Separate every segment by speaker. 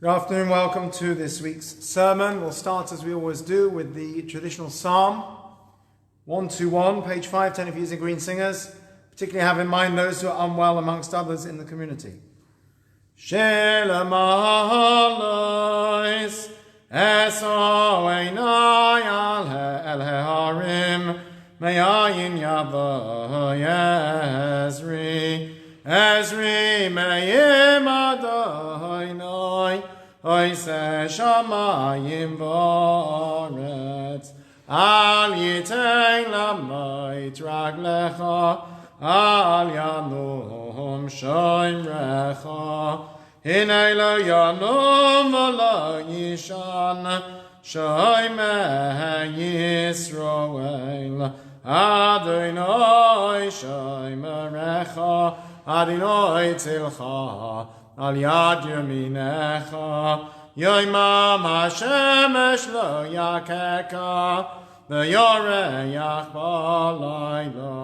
Speaker 1: Good afternoon, welcome to this week's sermon. We'll start as we always do with the traditional psalm 121, page 510 if you're using Green Singers. Particularly have in mind those who are unwell amongst others in the community. Shalom alois eso einai al el harim me'ayin yavo Ezri me'yim Adonai Oiseh shamayim v'aretz Al yitein lamoit raglecha Al yanum shoimrecha Hinei lo yanum v'lo yishan Shoimeh Yisroel Adonai shoimerecha Adonai tzilcha al yad yaminecha Yoimam hashemesh lo yakeka v'yoreyach b'layla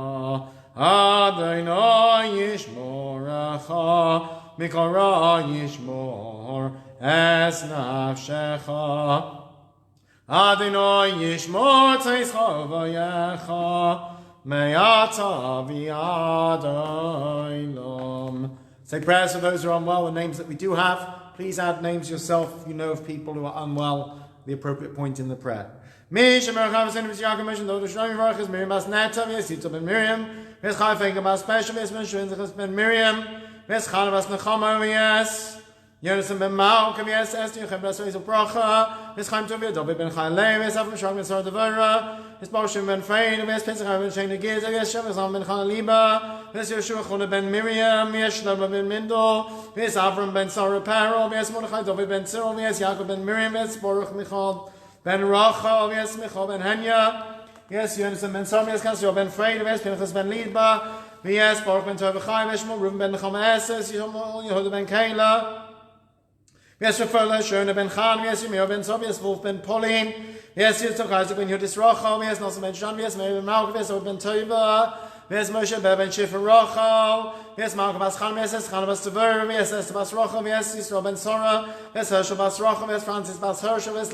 Speaker 1: Adonai yishmorecha mikol ra yishmor es nafshecha Adonai yishmor tzeitzcha v'yecha Me'ata v'yad olam. Say prayers for those who are unwell, the names that we do have. Please add names yourself if you know of people who are unwell, the appropriate point in the prayer. Miriam bas Neta, Yisita ben Miriam, Ves Chayfenga bas Pesha, Ves Meshwinzachas ben Miriam, Ves Chana bas Nechama, yes. Yonasan ben Malcolm, yes, Esther, Yochem bas Reis Bracha, Ves Chaim Tovia, David ben Chaylem, Ves Avram Shom ben Sar Devora, Ves Boshim ben Frein, Ves Pesach ben Shena Giza, Ves Shem ben Chanaliba, Ves Yeshua Chona ben Miriam, Ves Shlomo ben Mindor, Ves Avram ben Sarah Peril, Ves Mordechai David ben Cyril, Ves Yaakov ben Miriam, Ves Baruch Michal ben Rachel, Ves Michal ben Henya, Ves Yonasan ben Sam, Ves Kasio ben Frein, Ves Pinchas ben Lidba, Ves Baruch ben Tovachai, Ves Shmuel Reuben ben Nechama Eses, Yehuda ben Kayla, Yes, Rafael, Shona ben Chan, yes, Yemir ben Sob, yes, Wolf ben Pauline, yes, Yitzchak Isaac ben Yudis Rachel, yes, Nasa ben Shan, yes, Mary ben Malcolm, yes, Old ben Tova, yes, Moshe ben Shifra Rachel, yes, Malcolm bas Chan, yes, Chan bas Tavur, yes, Esther bas Rachel, yes, Yisrael ben Sora, yes, Hershel bas Rachel, yes, Francis bas Hershel, yes,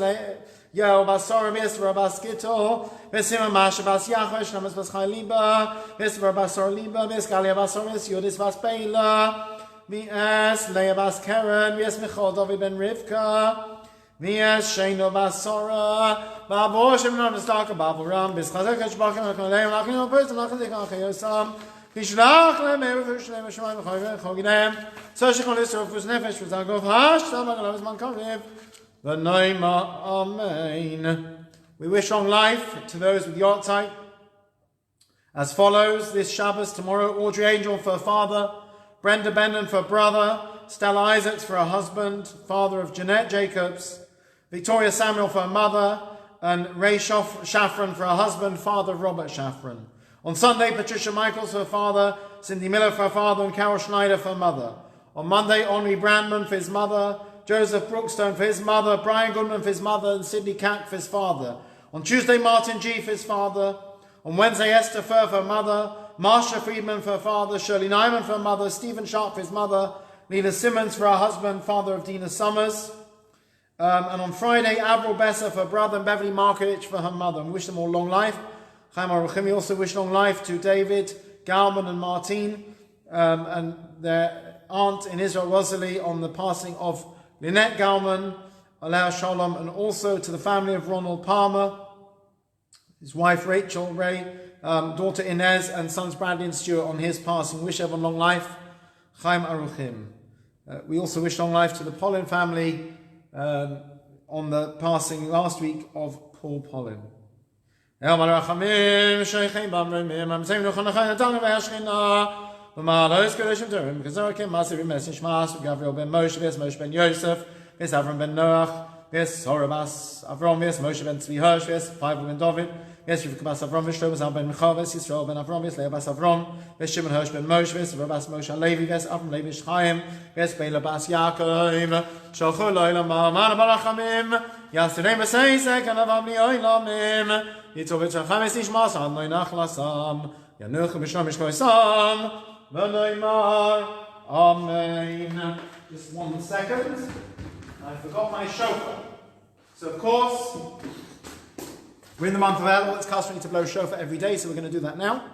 Speaker 1: Yael bas Sora, yes, Rabas Gittel, yes, Simon Masha bas Yachvesh, Namas bas Chai Liba, yes, Rabas Sora Liba, yes, Galia bas Sora, yes, Yudis bas Beila, V'es Leah bas Karen, v'es Michal David ben Rivka, v'es Sheino bas Sora, v'avor Shem non v'staka b'avoram, b'schazek ha'shbachim ha'koleim, l'achim ha'persim, l'achim ha'chei yosam, v'shlach le'meir v'shlem v'shemayim v'chayim v'chogineim, so shechon l'isrof v'snefesh v'zagov ha'shtam ha'galav v'zman kariv, v'noima amen. We wish long life to those with Yortzeit. As follows, this Shabbos, tomorrow, Audrey Angel for her father, Brenda Benden for her brother, Stella Isaacs for her husband, father of Jeanette Jacobs, Victoria Samuel for her mother, and Ray Shafran for her husband, father of Robert Shafran. On Sunday, Patricia Michaels for her father, Cindy Miller for her father, and Carol Schneider for her mother. On Monday, Henri Brandman for his mother, Joseph Brookstone for his mother, Brian Goodman for his mother, and Sidney Cack for his father. On Tuesday, Martin G for his father. On Wednesday, Esther Fur for her mother, Marsha Friedman for her father, Shirley Nyman for her mother, Stephen Sharp for his mother, Leela Simmons for her husband, father of Dina Summers. And on Friday, Avril Besser for her brother, and Beverly Markovich for her mother. And we wish them all long life. Chaim Aruchim. We also wish long life to David, Galman and Martine, and their aunt in Israel, Rosalie, on the passing of Lynette Galman, Alea Shalom, and also to the family of Ronald Palmer, his wife Rachel Ray, daughter Inez, and sons Bradley and Stuart on his passing. Wish everyone long life. Chaim Aruchim. We also wish long life to the Pollin family on the passing last week of Paul Pollin. Gabriel ben Moshe, Moshe ben Yosef, Avram ben Noach, Sorabas Avram, Moshe ben Tzvi Hirsch, Bible ben David, Rivka bas Avram, Shlomo ben Michal, Yisrael ben Avram, Leah bas Avram, Shimon Hirsch ben Moshe, Rabas Moshe Levi, Avram Levi Chaim, Bela bas Yaakov, Shalchu Loilam Ma'aman Barachamim, Yasirem B'Seisek, and Avam Li'olamim, Yitzovit Shacham Nishmas, An Noinach Lasam, Yanuch B'Shom Mishkoisam, V'Noimar, Amen. Just 1 second. I forgot my shofar. So of course, we're in the month of Elul. It's customary to blow shofar every day, so we're going to do that now.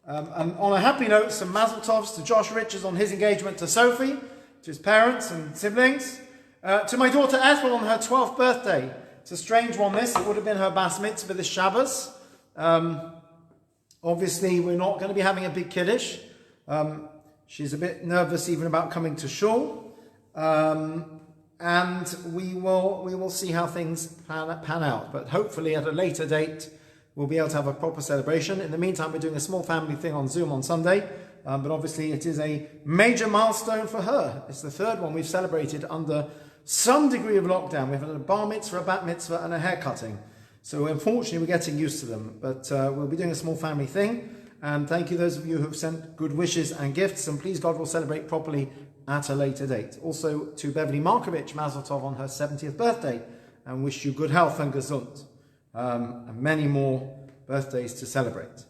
Speaker 1: And on a happy note, some mazel tovs to Josh Richards on his engagement to Sophie, to his parents and siblings. To my daughter Ethel on her 12th birthday. It's a strange one this. It would have been her bas mitzvah this Shabbos. Obviously, we're not going to be having a big kiddush. She's a bit nervous even about coming to shul. And we will see how things pan out. But hopefully at a later date, we'll be able to have a proper celebration. In the meantime, we're doing a small family thing on Zoom on Sunday. But obviously it is a major milestone for her. It's the third one we've celebrated under some degree of lockdown. We've had a bar mitzvah, a bat mitzvah, and a haircutting. So unfortunately, we're getting used to them. But we'll be doing a small family thing. And thank you those of you who have sent good wishes and gifts. And please God will celebrate properly at a later date. Also to Beverly Markovich, Mazel Tov on her 70th birthday. And wish you good health and gesund. And many more birthdays to celebrate.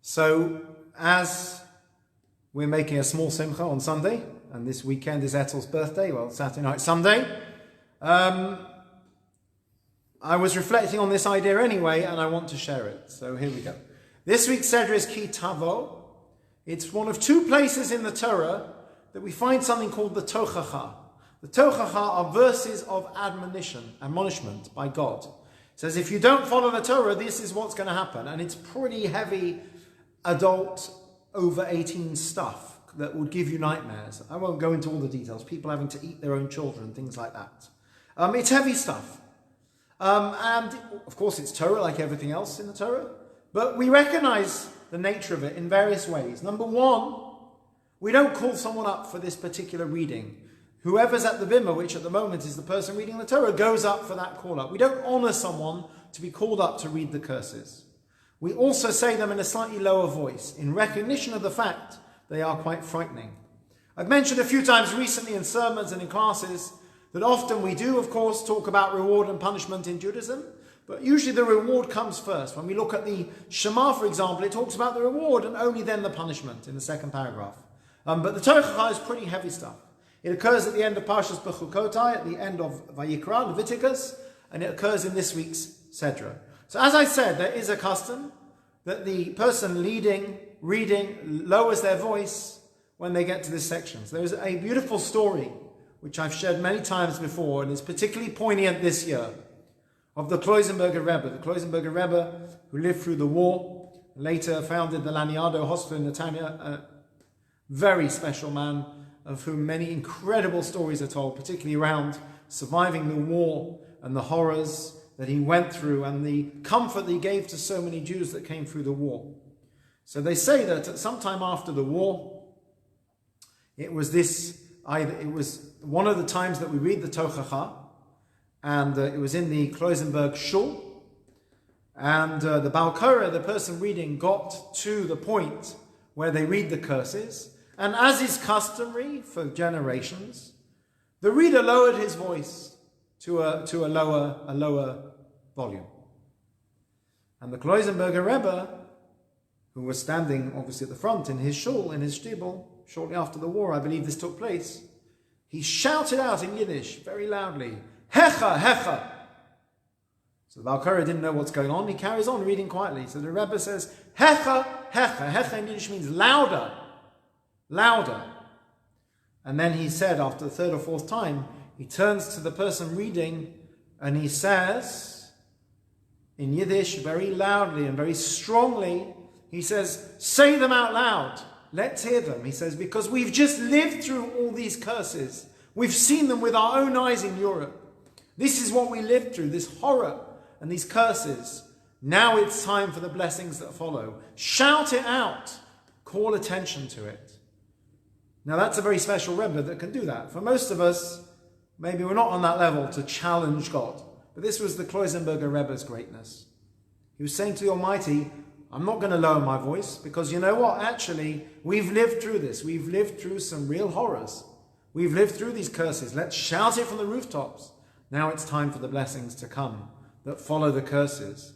Speaker 1: So, as we're making a small simcha on Sunday, and this weekend is Ethel's birthday, well, Saturday night, Sunday, I was reflecting on this idea anyway, and I want to share it. So here we go. This week's Seder is Ki Tavo. It's one of two places in the Torah that we find something called the Tochacha. The Tochacha are verses of admonishment by God. It says, if you don't follow the Torah, this is what's going to happen. And it's pretty heavy adult over 18 stuff that would give you nightmares. I won't go into all the details. People having to eat their own children, things like that. It's heavy stuff. And of course it's Torah like everything else in the Torah. But we recognize the nature of it in various ways. Number one, we don't call someone up for this particular reading. Whoever's at the bimah, which at the moment is the person reading the Torah, goes up for that call up. We don't honor someone to be called up to read the curses. We also say them in a slightly lower voice, in recognition of the fact they are quite frightening. I've mentioned a few times recently in sermons and in classes that often we do, of course, talk about reward and punishment in Judaism, but usually the reward comes first. When we look at the Shema, for example, it talks about the reward and only then the punishment in the second paragraph. But the Tochacha is pretty heavy stuff. It occurs at the end of Parshas Bechukotai, at the end of Vayikra, Leviticus, and it occurs in this week's Sedra. So as I said, there is a custom that the person reading, lowers their voice when they get to this section. So there's a beautiful story, which I've shared many times before, and is particularly poignant this year, of the Kloisenberger Rebbe. The Kloisenberger Rebbe, who lived through the war, later founded the Laniado Hospital in Netanya, a very special man, of whom many incredible stories are told, particularly around surviving the war and the horrors that he went through and the comfort that he gave to so many Jews that came through the war. So they say that at some time after the war, it was one of the times that we read the Tochacha, and it was in the Kloisenberg Shul, and the Baal Korah, the person reading, got to the point where they read the curses, and as is customary for generations, the reader lowered his voice to a lower volume. And the Kloisenberger Rebbe, who was standing obviously at the front in his shul, in his shtibel, shortly after the war, I believe this took place, he shouted out in Yiddish very loudly, Hecha, Hecha. So the Baal Korah didn't know what's going on. He carries on reading quietly. So the Rebbe says, Hecha, Hecha. Hecha in Yiddish means louder, louder. And then he said, after the third or fourth time, he turns to the person reading and he says, in Yiddish, very loudly and very strongly, he says, say them out loud. Let's hear them. He says, because we've just lived through all these curses. We've seen them with our own eyes in Europe. This is what we lived through, this horror and these curses. Now it's time for the blessings that follow. Shout it out. Call attention to it. Now that's a very special Rebbe that can do that. For most of us, maybe we're not on that level to challenge God. But this was the Kloisenberger Rebbe's greatness. He was saying to the Almighty, I'm not going to lower my voice, because you know what? Actually, we've lived through this. We've lived through some real horrors. We've lived through these curses. Let's shout it from the rooftops. Now it's time for the blessings to come that follow the curses.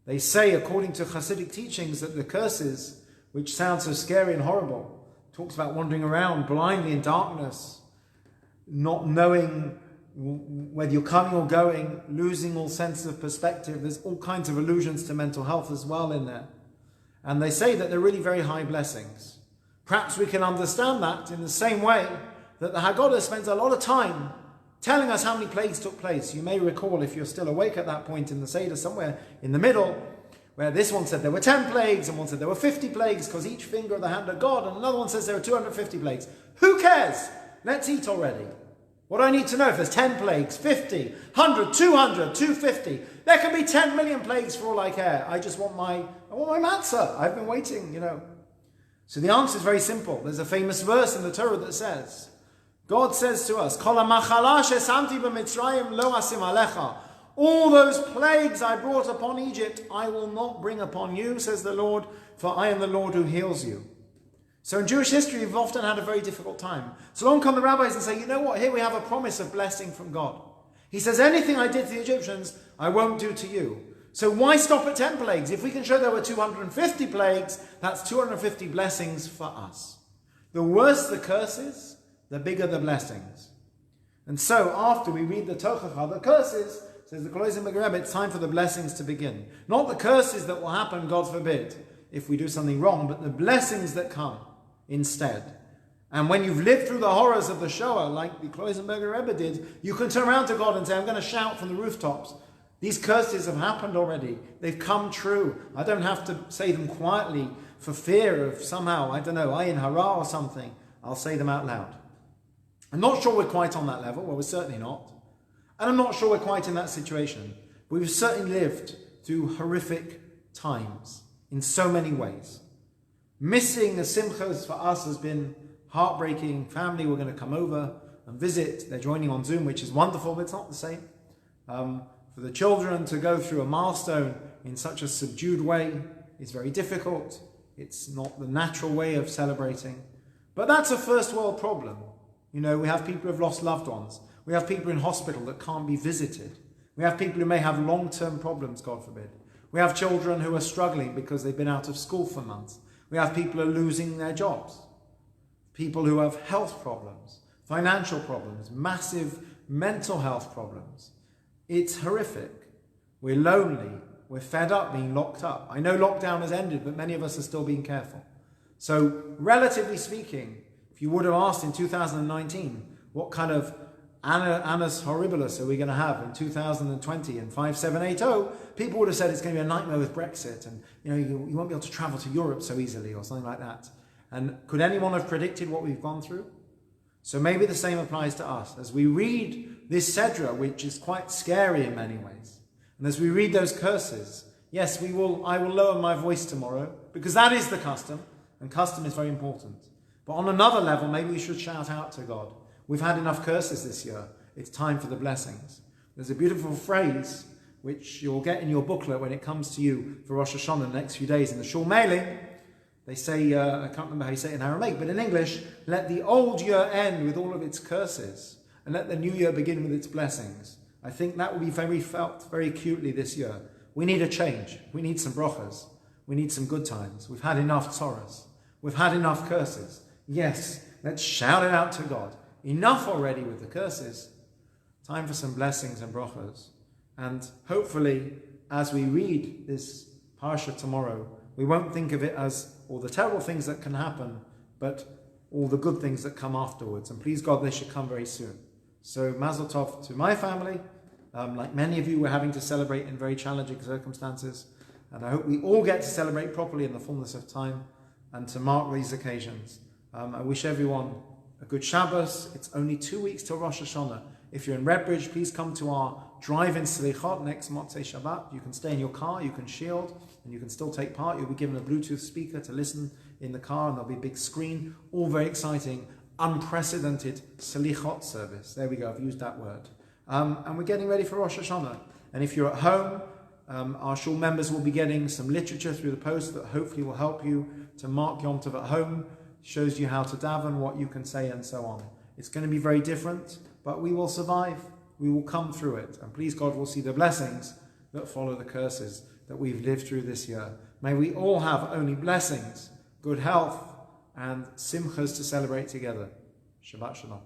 Speaker 1: They say, according to Hasidic teachings, that the curses, which sound so scary and horrible, talks about wandering around blindly in darkness, not knowing whether you're coming or going, losing all sense of perspective. There's all kinds of allusions to mental health as well in there. And they say that they're really very high blessings. Perhaps we can understand that in the same way that the Haggadah spends a lot of time telling us how many plagues took place. You may recall, if you're still awake at that point in the Seder, somewhere in the middle, where this one said there were 10 plagues, and one said there were 50 plagues, because each finger of the hand of God, and another one says there were 250 plagues. Who cares? Let's eat already. What do I need to know if there's 10 plagues, 50, 100, 200, 250? There can be 10 million plagues for all I care. I want my matzah. I've been waiting, So the answer is very simple. There's a famous verse in the Torah that says, God says to us, Kol ha'machala shesamti b'Mitzrayim lo asim alecha. All those plagues I brought upon Egypt, I will not bring upon you, says the Lord, for I am the Lord who heals you. So in Jewish history, we've often had a very difficult time. So along come the rabbis and say, you know what, here we have a promise of blessing from God. He says, anything I did to the Egyptians, I won't do to you. So why stop at 10 plagues? If we can show there were 250 plagues, that's 250 blessings for us. The worse the curses, the bigger the blessings. And so after we read the Tochacha, the curses, says the Kloisenberg Rebbe, it's time for the blessings to begin. Not the curses that will happen, God forbid, if we do something wrong, but the blessings that come instead. And when you've lived through the horrors of the Shoah, like the Kloisenberger Rebbe did, you can turn around to God and say, I'm going to shout from the rooftops. These curses have happened already. They've come true. I don't have to say them quietly for fear of somehow, ayin hara or something. I'll say them out loud. I'm not sure we're quite on that level. Well, we're certainly not. And I'm not sure we're quite in that situation. But we've certainly lived through horrific times in so many ways. Missing the simchas for us has been heartbreaking. Family were going to come over and visit. They're joining on Zoom, which is wonderful, but it's not the same. For the children to go through a milestone in such a subdued way is very difficult. It's not the natural way of celebrating. But that's a first world problem. We have people who have lost loved ones. We have people in hospital that can't be visited. We have people who may have long-term problems, God forbid. We have children who are struggling because they've been out of school for months. We have people who are losing their jobs. People who have health problems, financial problems, massive mental health problems. It's horrific. We're lonely. We're fed up being locked up. I know lockdown has ended, but many of us are still being careful. So, relatively speaking, if you would have asked in 2019, what kind of annus horribilis are we going to have in 2020 and 5780, people would have said it's going to be a nightmare with Brexit, and you won't be able to travel to Europe so easily or something like that. And could anyone have predicted what we've gone through? So maybe the same applies to us. As we read this Sedra, which is quite scary in many ways, and as we read those curses, yes, I will lower my voice tomorrow, because that is the custom, and custom is very important. But on another level, maybe we should shout out to God. We've had enough curses this year. It's time for the blessings. There's a beautiful phrase which you'll get in your booklet when it comes to you for Rosh Hashanah the next few days in the Shul Mailing. They say, I can't remember how you say it in Aramaic, but in English, let the old year end with all of its curses and let the new year begin with its blessings. I think that will be felt very acutely this year. We need a change. We need some brachas. We need some good times. We've had enough tzoras. We've had enough curses. Yes, let's shout it out to God. Enough already with the curses. Time for some blessings and brachas. And hopefully, as we read this parsha tomorrow, we won't think of it as all the terrible things that can happen, but all the good things that come afterwards. And please God, they should come very soon. So Mazel Tov to my family. Like many of you, we're having to celebrate in very challenging circumstances. And I hope we all get to celebrate properly in the fullness of time and to mark these occasions. I wish everyone a good Shabbos. It's only 2 weeks till Rosh Hashanah. If you're in Redbridge, please come to our drive-in Selichot next Motzei Shabbat. You can stay in your car, you can shield, and you can still take part. You'll be given a Bluetooth speaker to listen in the car, and there'll be a big screen. All very exciting, unprecedented Selichot service. There we go, I've used that word. And we're getting ready for Rosh Hashanah. And if you're at home, our shul members will be getting some literature through the post that hopefully will help you to mark Yom Tov at home. Shows you how to daven, what you can say, and so on. It's going to be very different, but we will survive. We will come through it. And please God, we'll see the blessings that follow the curses that we've lived through this year. May we all have only blessings, good health, and simchas to celebrate together. Shabbat Shalom.